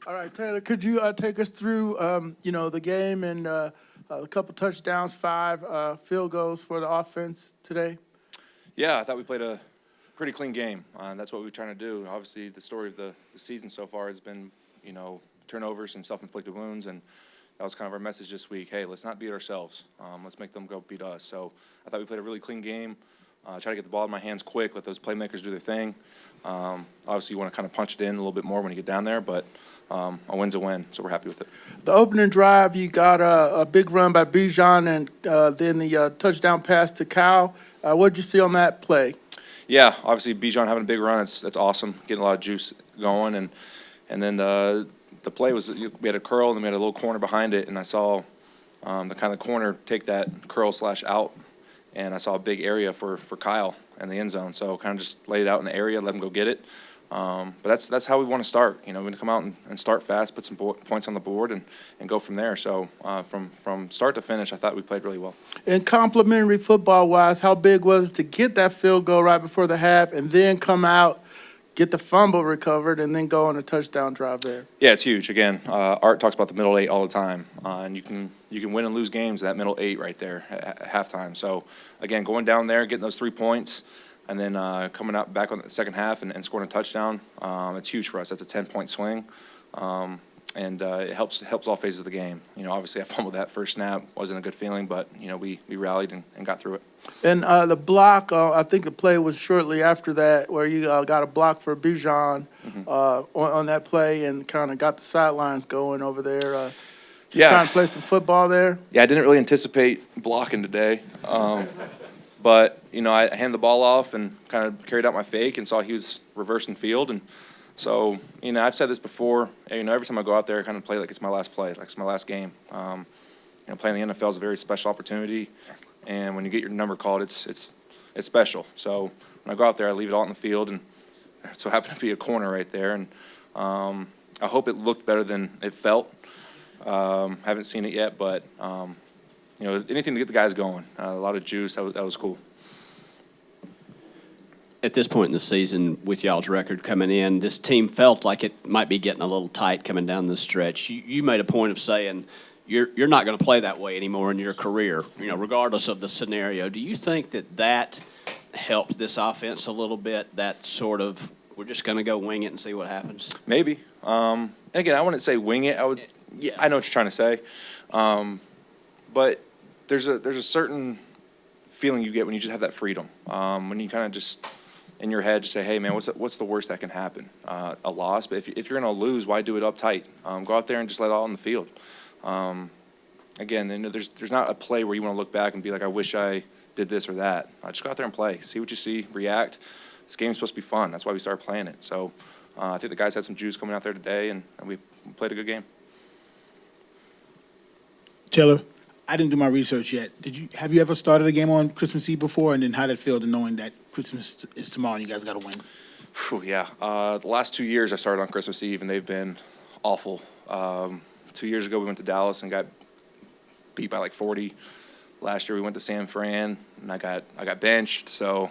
All right, Taylor, could you take us through, the game and a couple touchdowns, 5 field goals for the offense today? Yeah, I thought we played a pretty clean game. That's what we're trying to do. Obviously, the story of the season so far has been, turnovers and self-inflicted wounds, and that was kind of our message this week. Hey, let's not beat ourselves. Let's make them go beat us. So I thought we played a really clean game. Try to get the ball in my hands quick, let those playmakers do their thing. Obviously, you want to kind of punch it in a little bit more when you get down there, but a win's a win, so we're happy with it. The opening drive, you got a big run by Bijan and then the touchdown pass to Cal. What did you see on that play? Yeah, obviously Bijan having a big run, that's awesome, getting a lot of juice going, and then the play was we had a curl and then we had a little corner behind it, and I saw the kind of corner take that curl / out, and I saw a big area for Kyle in the end zone, so kind of just laid it out in the area, let him go get it. But that's how we want to start. We're going to come out and start fast, put some points on the board, and go from there. So from start to finish, I thought we played really well. And complimentary football-wise, how big was it to get that field goal right before the half and then come out, get the fumble recovered, and then go on a touchdown drive there? Yeah, it's huge. Again, Art talks about the middle 8 all the time, and you can win and lose games that middle 8 right there at halftime. So, again, going down there, getting those 3 points, and then coming out back on the second half and scoring a touchdown, it's huge for us. That's a 10-point swing, and it helps all phases of the game. Obviously I fumbled that first snap, wasn't a good feeling, but we rallied and got through it. And the block, I think the play was shortly after that where you got a block for Bijan on that play and kind of got the sidelines going over there. Trying to play some football there. Yeah, I didn't really anticipate blocking today. But, I handed the ball off and kind of carried out my fake and saw he was reversing field. And so, I've said this before, every time I go out there, I kind of play like it's my last play, like it's my last game. Playing in the NFL is a very special opportunity. And when you get your number called, it's special. So when I go out there, I leave it all in the field. And it so happened to be a corner right there. And I hope it looked better than it felt. Haven't seen it yet, but anything to get the guys going. A lot of juice. That was cool. At this point in the season, with y'all's record coming in, this team felt like it might be getting a little tight coming down the stretch. You made a point of saying you're not going to play that way anymore in your career, regardless of the scenario. Do you think that helped this offense a little bit, that sort of we're just going to go wing it and see what happens? Maybe. And again, I wouldn't say wing it. I know what you're trying to say. But there's a certain feeling you get when you just have that freedom. When you kind of just in your head just say, hey man, what's the worst that can happen? A loss. But if you're going to lose, why do it uptight? Go out there and just let it all on the field. Again, there's not a play where you want to look back and be like, I wish I did this or that. Just go out there and play. See what you see. React. This game's supposed to be fun. That's why we started playing it. So I think the guys had some juice coming out there today, and we played a good game. Taylor, I didn't do my research yet. Have you ever started a game on Christmas Eve before? And then how did it feel to knowing that Christmas is tomorrow and you guys got to win? Yeah. The last 2 years I started on Christmas Eve, and they've been awful. 2 years ago we went to Dallas and got beat by like 40. Last year we went to San Fran and I got benched. So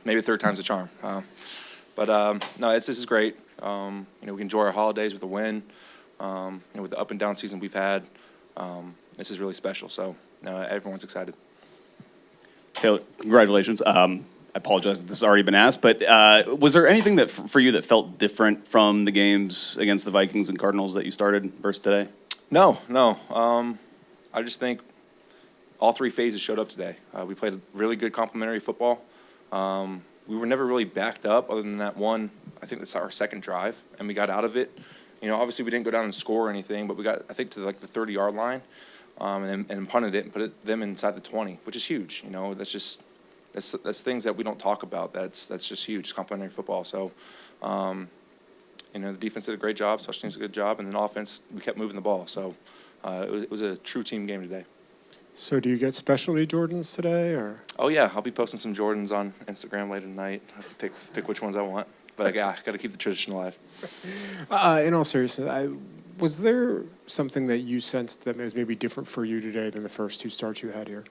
maybe third time's a charm. No, this is great. We enjoy our holidays with a win. With the up and down season we've had. This is really special, so everyone's excited. Taylor, congratulations. I apologize if this has already been asked, but was there anything that for you that felt different from the games against the Vikings and Cardinals that you started versus today? No. I just think all 3 phases showed up today. We played really good complementary football. We were never really backed up other than that one. I think that's our second drive, and we got out of it. Obviously we didn't go down and score or anything, but we got, I think, to like the 30-yard line, and punted it and put them inside the 20, which is huge. That's things that we don't talk about. That's just huge. It's complementary football. So, the defense did a great job. Special teams did a good job, and then offense we kept moving the ball. So, it was a true team game today. So, do you get specialty Jordans today, or? Oh yeah, I'll be posting some Jordans on Instagram later tonight. I'll pick which ones I want. But yeah, got to keep the tradition alive. In all seriousness, was there something that you sensed that was maybe different for you today than the first 2 starts you had here?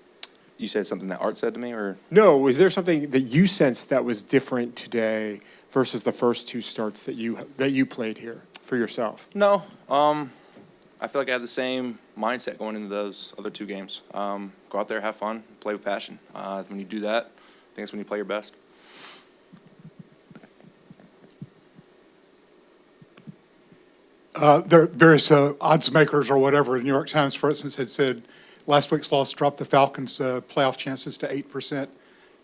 You said something that Art said to me, or? No, was there something that you sensed that was different today versus the first 2 starts that you played here? for yourself? No. I feel like I had the same mindset going into those other two games. Go out there, have fun, play with passion. When you do that, I think that's when you play your best. There are various odds makers or whatever. The New York Times, for instance, had said last week's loss dropped the Falcons' playoff chances to 8%.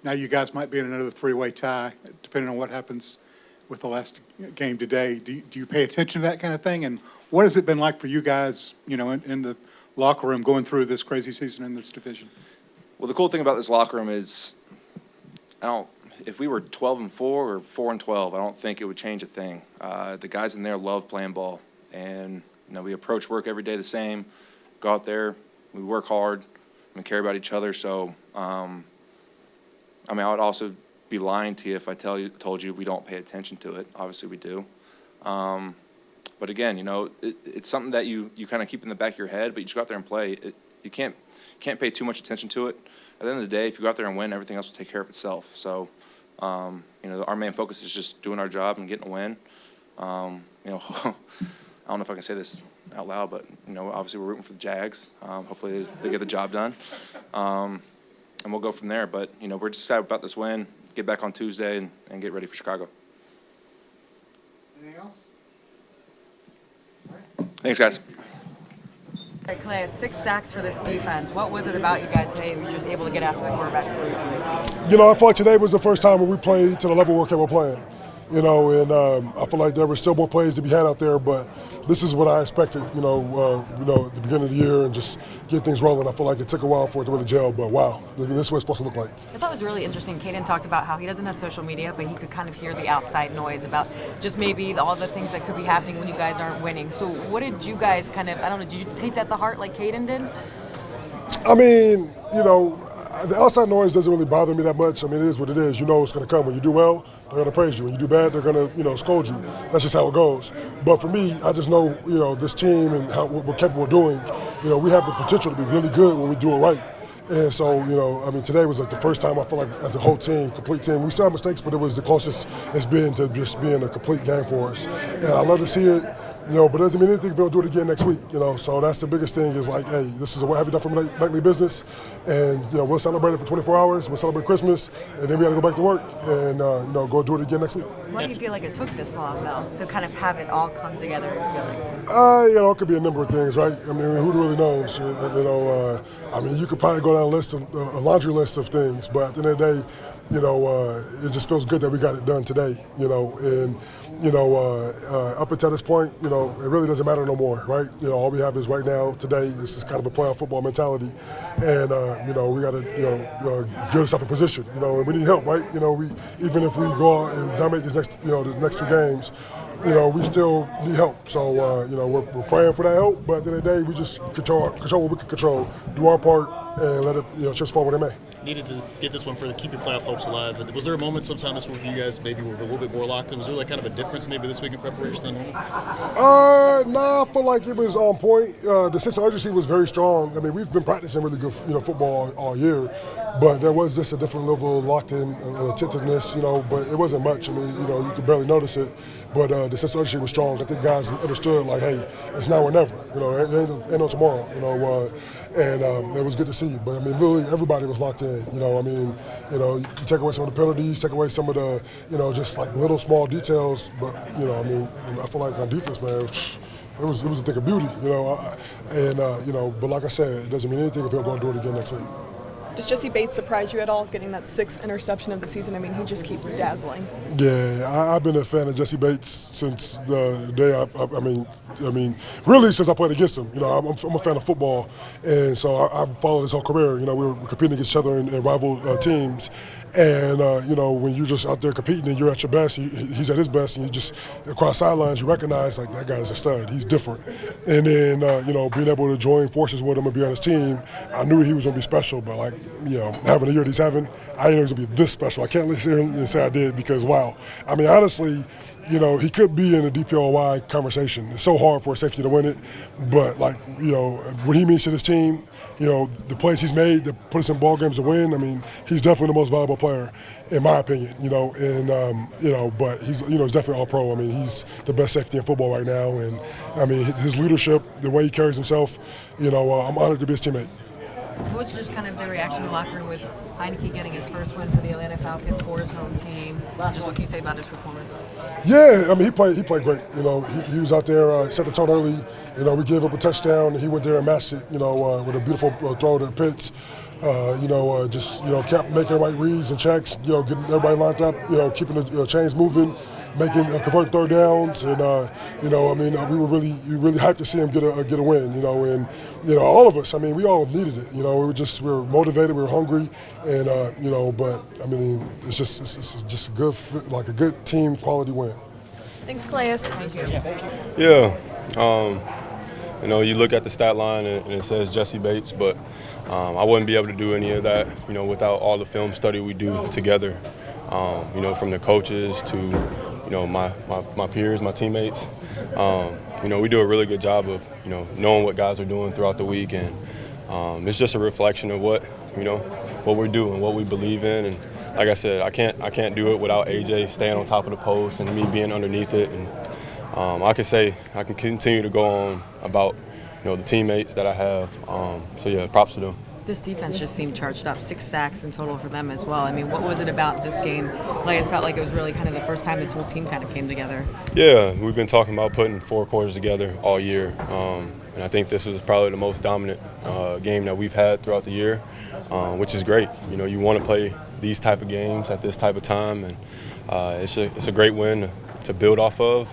Now you guys might be in another three-way tie, depending on what happens with the last game today. Do you pay attention to that kind of thing? And what has it been like for you guys, in the locker room going through this crazy season in this division? Well, the cool thing about this locker room is, if we were 12-4 or 4-12, I don't think it would change a thing. The guys in there love playing ball, and we approach work every day the same. Go out there, we work hard, and care about each other. So, I would also be lying to you if I told you we don't pay attention to it. Obviously, we do. But again, it's something that you kind of keep in the back of your head, but you just go out there and play. You can't pay too much attention to it. At the end of the day, if you go out there and win, everything else will take care of itself. So, our main focus is just doing our job and getting a win. I don't know if I can say this out loud, but, obviously we're rooting for the Jags. Hopefully they get the job done. And we'll go from there. But, we're just excited about this win, get back on Tuesday, and get ready for Chicago. Anything else? Thanks, guys. All right, Calais, 6 sacks for this defense. What was it about you guys today that you were just able to get after the quarterback so easily? I feel like today was the first time when we played to the level we're capable of playing. And I feel like there were still more plays to be had out there, but this is what I expected, at the beginning of the year and just get things rolling. I feel like it took a while for it to really gel, but wow, this is what it's supposed to look like. I thought it was really interesting. Kaden talked about how he doesn't have social media, but he could kind of hear the outside noise about just maybe all the things that could be happening when you guys aren't winning. So what did you guys did you take that to heart like Kaden did? The outside noise doesn't really bother me that much. It is what it is. You know it's going to come. When you do well, they're going to praise you. When you do bad, they're going to, scold you. That's just how it goes. But for me, I just know, this team and what we're capable of doing, we have the potential to be really good when we do it right. And so, today was like the first time I feel like as a whole team, complete team, we still have mistakes, but it was the closest it's been to just being a complete game for us. And I love to see it. But it doesn't mean anything if we don't do it again next week, So that's the biggest thing is like, hey, this is what have you done for my nightly business? And, we'll celebrate it for 24 hours. We'll celebrate Christmas. And then we got to go back to work and, go do it again next week. Why do you feel like it took this long, though, to kind of have it all come together? It could be a number of things, right? Who really knows? You could probably go down a laundry list of things. But at the end of the day, it just feels good that we got it done today, up until this point, it really doesn't matter no more, right? All we have is right now, today, this is kind of a playoff football mentality. And, we got to, get ourselves in position, and we need help, right? Even if we go out and dominate the next 2 games, we still need help. So, we're praying for that help, but at the end of the day, we just control what we can control, do our part, and let it, just fall where it may. Needed to get this one for keep your playoff hopes alive. But was there a moment sometime this week you guys maybe were a little bit more locked in? Was there kind of a difference maybe this week in preparation than normal? I feel like it was on point. The sense of urgency was very strong. We've been practicing really good, football all year, but there was just a different level of locked-in attentiveness, but it wasn't much. You could barely notice it, but the sense of urgency was strong. I think guys understood, like, hey, it's now or never. Ain't no tomorrow. And it was good to see. But literally everybody was locked in. You take away some of the penalties, take away some of the, just like little small details. But I feel like on defense, man, it was a thing of beauty. But like I said, it doesn't mean anything if we're going to do it again next week. Does Jessie Bates surprise you at all, getting that 6th interception of the season? He just keeps dazzling. Yeah, I've been a fan of Jessie Bates since the day really since I played against him. I'm a fan of football, and so I've followed his whole career. We were competing against each other in rival teams. And, when you're just out there competing and you're at your best, he's at his best, and you just, across sidelines, you recognize, like, that guy's a stud. He's different. And then, being able to join forces with him and be on his team, I knew he was going to be special. But, like having the year that he's having, I didn't know he was going to be this special. I can't sit here and say I did because, wow. I mean, honestly, he could be in a DPOY conversation. It's so hard for a safety to win it. But, what he means to this team, the plays he's made that put us in ball games to win, I mean, he's definitely the most valuable player, in my opinion, but he's definitely all-pro. I mean, he's the best safety in football right now. And, I mean, his leadership, the way he carries himself, I'm honored to be his teammate. What was just kind of the reaction in the locker room with Heinicke getting his first win for the Atlanta Falcons for his home team? Just what can you say about his performance? Yeah, I mean, he played great. He was out there, set the tone early. We gave up a touchdown, and he went there and matched it, with a beautiful throw to the Pitts. Kept making the right reads and checks, getting everybody lined up, keeping the chains moving, converting third downs, and we were really hyped to see him get a win, and all of us, I mean, we all needed it, we were motivated, we were hungry, and but I mean, it's just a good team quality win. Thanks, Calais. Thank you. Yeah, you look at the stat line and it says Jessie Bates, but I wouldn't be able to do any of that, without all the film study we do together, from the coaches to, my peers, my teammates. We do a really good job of, knowing what guys are doing throughout the week, and it's just a reflection of what we're doing, what we believe in. And like I said, I can't do it without AJ staying on top of the post and me being underneath it. And I can continue to go on about, the teammates that I have. Props to them. This defense just seemed charged up. 6 sacks in total for them as well. I mean, what was it about this game? Calais felt like it was really kind of the first time this whole team kind of came together. Yeah, we've been talking about putting 4 quarters together all year. And I think this was probably the most dominant game that we've had throughout the year, which is great. You want to play these type of games at this type of time, and it's a great win to build off of.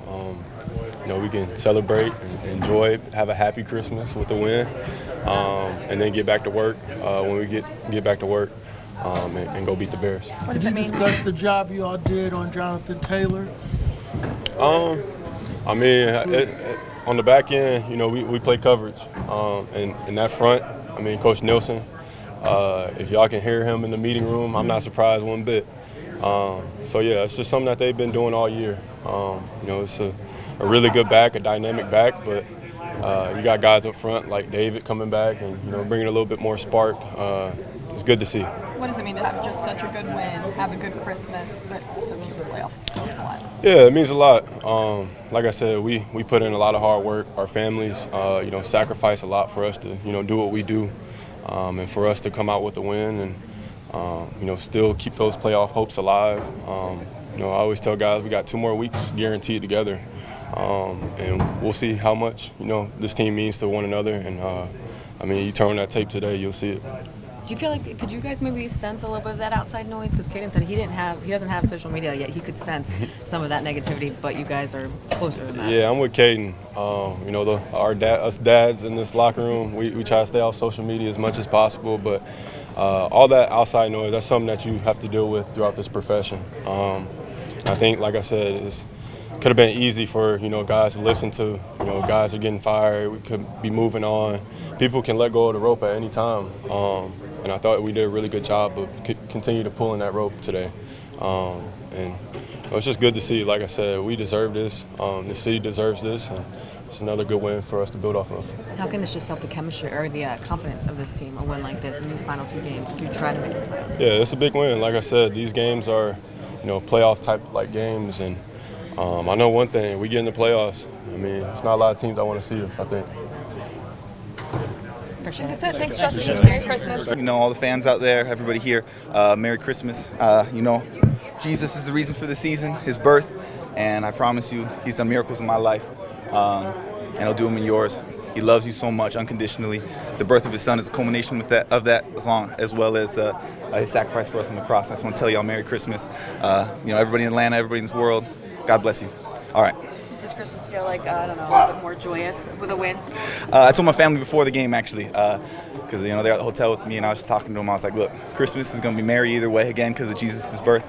We can celebrate and enjoy, have a happy Christmas with the win, and then get back to work when we get back to work and go beat the Bears. What does it mean? Discuss the job you all did on Jonathan Taylor. On the back end, we play coverage, and in that front, Coach Nielsen, if y'all can hear him in the meeting room, I'm not surprised one bit. It's just something that they've been doing all year. It's a really good back, a dynamic back, but you got guys up front like David coming back and bringing a little bit more spark. It's good to see. What does it mean to have just such a good win, have a good Christmas, but also keep the playoff hopes alive? Yeah, it means a lot. Like I said, we put in a lot of hard work. Our families, sacrifice a lot for us to do what we do, and for us to come out with a win and still keep those playoff hopes alive. I always tell guys we got 2 more weeks guaranteed together. And we'll see how much, this team means to one another. And, you turn on that tape today, you'll see it. Do you feel like, could you guys maybe sense a little bit of that outside noise? Because Kaden said he doesn't have social media yet. He could sense some of that negativity, but you guys are closer than that. Yeah, I'm with Kaden. Us dads in this locker room, we try to stay off social media as much as possible, but all that outside noise, that's something that you have to deal with throughout this profession. I think, like I said, it could have been easy for guys to listen to. Guys are getting fired. We could be moving on. People can let go of the rope at any time, and I thought we did a really good job of continue to pulling that rope today. And it's just good to see. Like I said, we deserve this. The city deserves this, and it's another good win for us to build off of. How can this just help the chemistry or the confidence of this team, a win like this in these final 2 games to try to make the playoffs? Yeah, it's a big win. Like I said, these games are, playoff type like games, and I know one thing: we get in the playoffs. There's not a lot of teams that want to see us, I think. That's it. Thanks, Jessie. Merry Christmas. All the fans out there, everybody here, Merry Christmas. Jesus is the reason for the season, his birth, and I promise you, he's done miracles in my life, and he'll do them in yours. He loves you so much unconditionally. The birth of his son is a culmination of that, as well as his sacrifice for us on the cross. I just want to tell y'all Merry Christmas. Everybody in Atlanta, everybody in this world, God bless you. All right. Does Christmas feel like, a little bit more joyous with a win? I told my family before the game, actually, because they're at the hotel with me, and I was just talking to them. I was like, look, Christmas is going to be merry either way, again, because of Jesus' birth,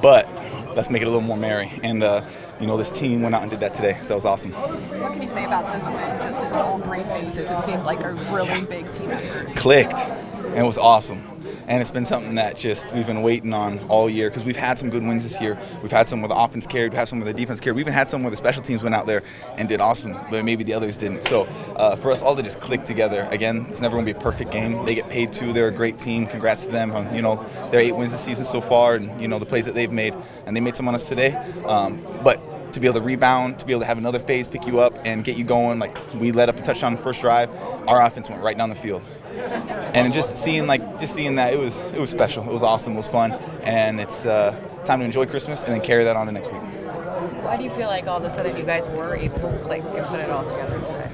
but let's make it a little more merry. And, this team went out and did that today, so that was awesome. What can you say about this win, just in all 3 phases? It seemed like a really big team effort. Clicked, and it was awesome. And it's been something that just we've been waiting on all year because we've had some good wins this year. We've had some where the offense carried, we've had some where the defense carried. We even had some where the special teams went out there and did awesome, but maybe the others didn't. So for us all to just click together, again, it's never going to be a perfect game. They get paid too. They're a great team. Congrats to them on, their 8 wins this season so far and, the plays that they've made. And they made some on us today. But to be able to rebound, to be able to have another phase pick you up and get you going, like we led up a touchdown on the first drive, our offense went right down the field. And just seeing that, it was special. It was awesome. It was fun. And it's time to enjoy Christmas and then carry that on to next week. Why do you feel like all of a sudden you guys were able to click and put it all together today?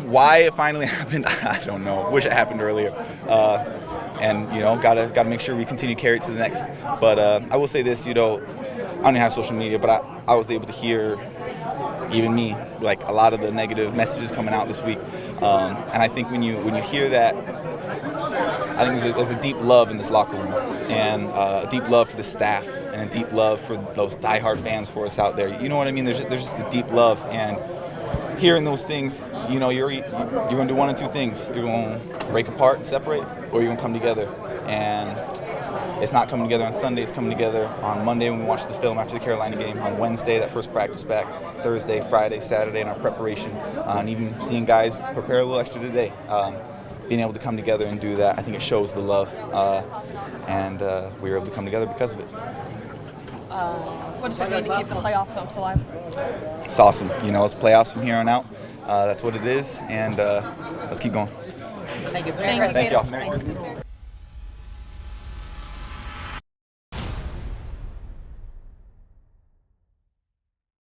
Why it finally happened, I don't know. Wish it happened earlier. And gotta make sure we continue to carry it to the next. But I will say this, I don't even have social media, but I was able to hear, even me, like a lot of the negative messages coming out this week. And I think when you hear that, I think there's a deep love in this locker room, and a deep love for the staff, and a deep love for those diehard fans for us out there. You know what I mean? There's just a deep love, and hearing those things, you're going to do one of two things. You're going to break apart and separate, or you're going to come together. And it's not coming together on Sunday. It's coming together on Monday when we watch the film after the Carolina game, on Wednesday, that first practice back, Thursday, Friday, Saturday in our preparation, and even seeing guys prepare a little extra today. Being able to come together and do that, I think it shows the love, and we were able to come together because of it. What does it mean to keep the playoff hopes alive? It's awesome. It's playoffs from here on out. That's what it is, and let's keep going. Thank you. Thank y'all. Merry Christmas.